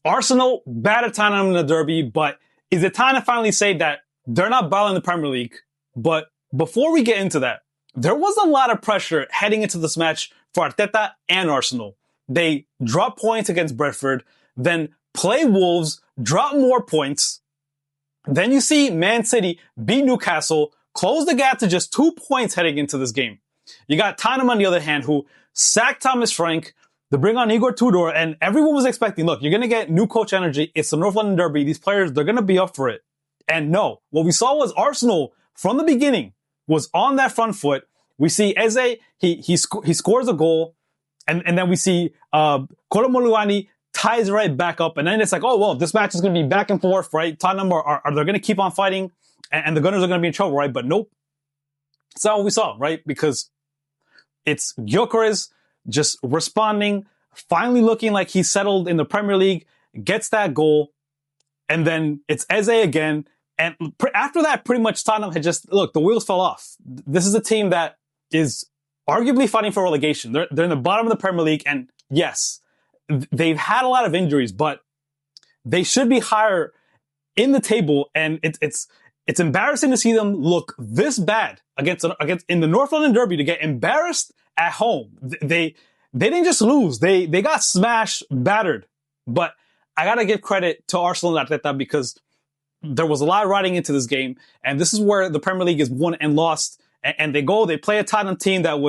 Arsenal battered Tottenham in the derby, but is it time to finally say that they're not battling the Premier League? But before we get into that, there was a lot of pressure heading into this match for Arteta and Arsenal. They drop points against Brentford, then play Wolves, drop more points. Then you see Man City beat Newcastle, close the gap to just 2 points heading into this game. You got Tottenham on the other hand, who sacked Thomas Frank, to bring on Igor Tudor, and everyone was expecting, look, you're going to get new coach energy. It's the North London Derby. These players, they're going to be up for it. And no, what we saw was Arsenal from the beginning was on that front foot. We see Eze, he scores a goal, and then we see Kolomoluani ties right back up, and then it's like, oh, well, this match is going to be back and forth, right? Tottenham are they going to keep on fighting, and the Gunners are going to be in trouble, right? But nope. That's not what we saw, right? Because it's Gyokeres just responding, finally looking like he's settled in the Premier League, gets that goal, and then it's Eze again. And after that, pretty much Tottenham had just, look, the wheels fell off. This is a team that is arguably fighting for relegation. They're in the bottom of the Premier League, and yes, they've had a lot of injuries, but they should be higher in the table, and it's embarrassing to see them look this bad against in the North London Derby, to get embarrassed at home. They didn't just lose. They got smashed, battered. But I got to give credit to Arsenal and Arteta, because there was a lot riding into this game. And this is where the Premier League is won and lost. And they play a Tottenham team that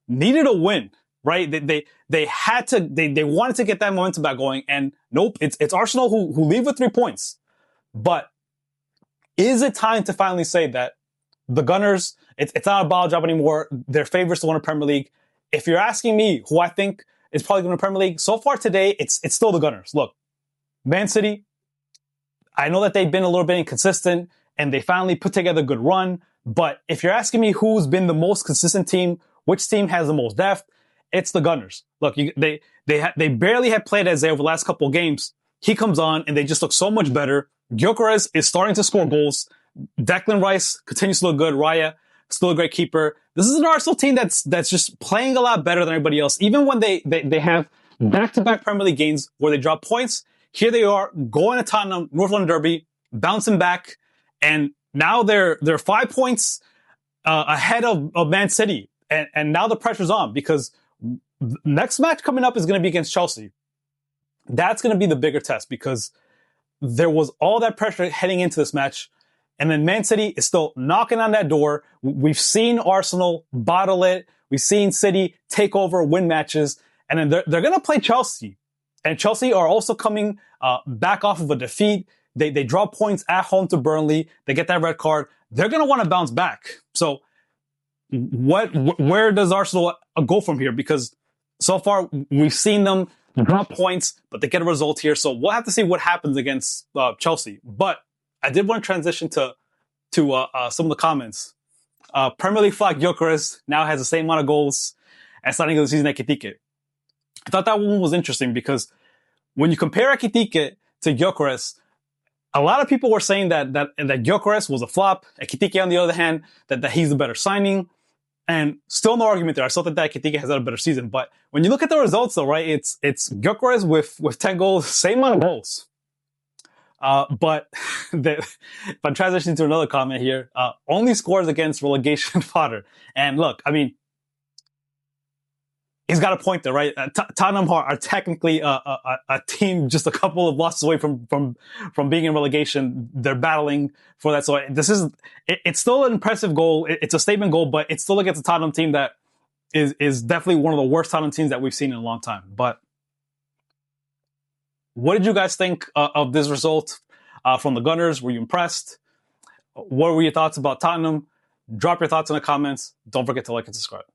needed a win, right? They wanted to get that momentum back going. And nope, it's Arsenal who leave with 3 points. But is it time to finally say that the Gunners, it's not a ball job anymore, they're favorites to win a Premier League? If you're asking me who I think is probably going to win the Premier League, so far today, it's still the Gunners. Look, Man City, I know that they've been a little bit inconsistent, and they finally put together a good run. But if you're asking me who's been the most consistent team, which team has the most depth, it's the Gunners. Look, they barely had played Eze over the last couple of games. He comes on, and they just look so much better. Gyokeres is starting to score goals. Declan Rice continues to look good. Raya, still a great keeper. This is an Arsenal team that's just playing a lot better than everybody else. Even when they have back-to-back Premier League games where they drop points, here they are going to Tottenham, North London Derby, bouncing back, and now they're 5 points ahead of Man City. And now the pressure's on, because next match coming up is going to be against Chelsea. That's going to be the bigger test, because there was all that pressure heading into this match. And then Man City is still knocking on that door. We've seen Arsenal bottle it. We've seen City take over, win matches. And then they're going to play Chelsea. And Chelsea are also coming back off of a defeat. They draw points at home to Burnley. They get that red card. They're going to want to bounce back. So where does Arsenal go from here? Because so far we've seen them drop points, but they get a result here. So we'll have to see what happens against Chelsea. But I did want to transition to some of the comments. Premier League flag Gyokeres now has the same amount of goals as starting of the season Ekitike. I thought that one was interesting, because when you compare Ekitike to Gyokeres, a lot of people were saying that Gyokeres was a flop. Ekitike, on the other hand, that he's the better signing. And still no argument there. I still think that Ekitike has had a better season. But when you look at the results, though, right, it's Gyokeres with 10 goals, same amount of goals. But if I'm transitioning to another comment here, only scores against relegation fodder. And look, I mean, he's got a point there, right? Tottenham are technically a team just a couple of losses away from being in relegation. They're battling for that. So it's still an impressive goal. It's a statement goal, but it's still against a Tottenham team that is definitely one of the worst Tottenham teams that we've seen in a long time. But what did you guys think of this result from the Gunners? Were you impressed? What were your thoughts about Tottenham? Drop your thoughts in the comments. Don't forget to like and subscribe.